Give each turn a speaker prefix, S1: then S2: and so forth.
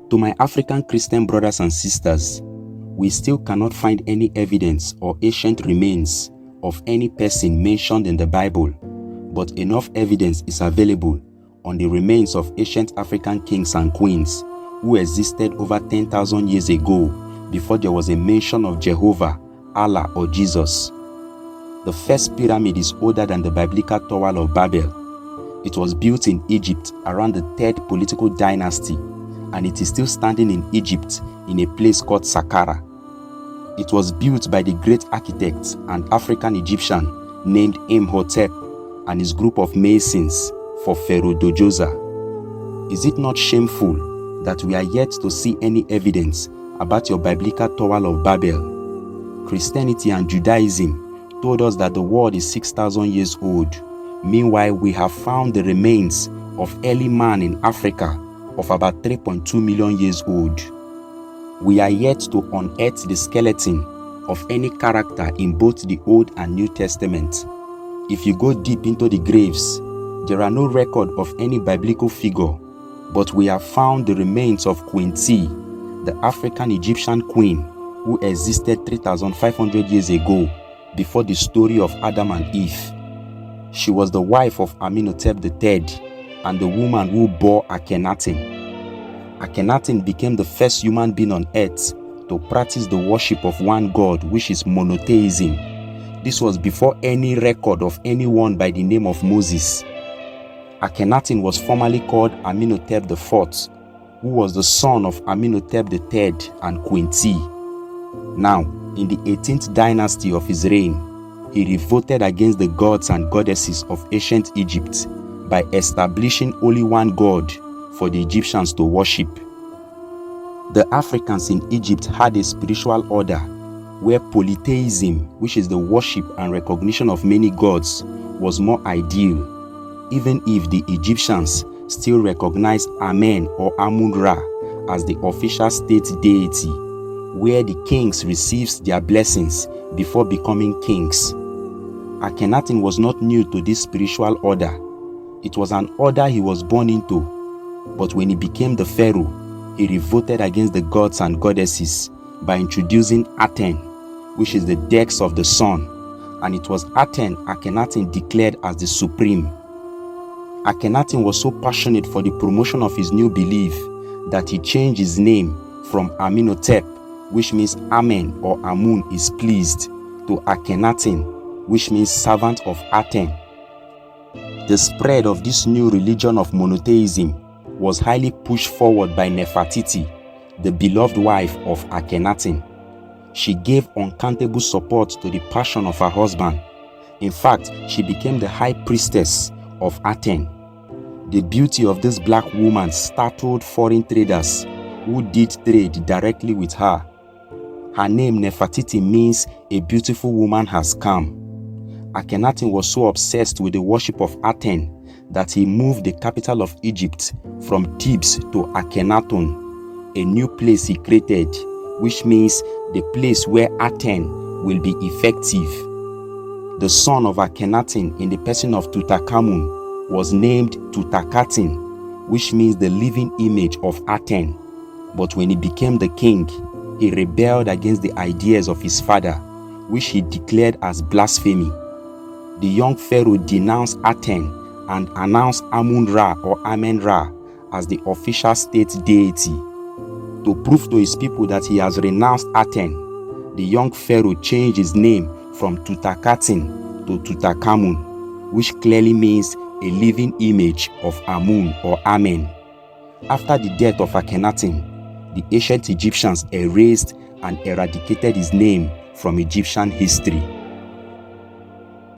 S1: To my African Christian brothers and sisters, we still cannot find any evidence or ancient remains of any person mentioned in the Bible, but enough evidence is available on the remains of ancient African kings and queens who existed over 10,000 years ago before there was a mention of Jehovah, Allah, or Jesus. The first pyramid is older than the biblical Tower of Babel. It was built in Egypt around the 3rd political dynasty, and it is still standing in Egypt in a place called Saqqara. It was built by the great architect and African Egyptian named Imhotep and his group of masons for Pharaoh Dojoza. Is it not shameful that we are yet to see any evidence about your biblical Tower of Babel? Christianity and Judaism told us that the world is 6,000 years old. Meanwhile, we have found the remains of early man in Africa of about 3.2 million years old. We are yet to unearth the skeleton of any character in both the Old and New Testament. If you go deep into the graves, there are no record of any biblical figure, but we have found the remains of Queen T, the African Egyptian queen who existed 3,500 years ago before the story of Adam and Eve. She was the wife of Amenhotep III and the woman who bore Akhenaten. Akhenaten became the first human being on earth to practice the worship of one God, which is monotheism. This was before any record of anyone by the name of Moses. Akhenaten was formerly called Amenhotep IV, who was the son of Amenhotep III and Queen T. Now, in the 18th dynasty of his reign, he revolted against the gods and goddesses of ancient Egypt by establishing only one god for the Egyptians to worship. The Africans in Egypt had a spiritual order where polytheism, which is the worship and recognition of many gods, was more ideal, even if the Egyptians still recognize Amen or Amun-Ra as the official state deity, where the kings receives their blessings before becoming kings. Akhenaten was not new to this spiritual order. It was an order he was born into, but when he became the pharaoh, he revolted against the gods and goddesses by introducing Aten, which is the dex of the sun, and it was Aten Akhenaten declared as the supreme. Akhenaten was so passionate for the promotion of his new belief that he changed his name from Amenhotep, which means Amen or Amun is pleased, to Akhenaten, which means servant of Aten. The spread of this new religion of monotheism was highly pushed forward by Nefertiti, the beloved wife of Akhenaten. She gave uncountable support to the passion of her husband. In fact, she became the high priestess of Aten. The beauty of this black woman startled foreign traders who did trade directly with her. Her name Nefertiti means a beautiful woman has come. Akhenaten was so obsessed with the worship of Aten that he moved the capital of Egypt from Thebes to Akhenaton, a new place he created, which means the place where Aten will be effective. The son of Akhenaten in the person of Tutankhamun was named Tutankhaten, which means the living image of Aten. But when he became the king, he rebelled against the ideas of his father, which he declared as blasphemy. The young pharaoh denounced Aten and announced Amun-Ra or Amen-Ra as the official state deity. To prove to his people that he has renounced Aten, the young pharaoh changed his name from Tutankhaten to Tutankhamun, which clearly means a living image of Amun or Amen. After the death of Akhenaten, the ancient Egyptians erased and eradicated his name from Egyptian history.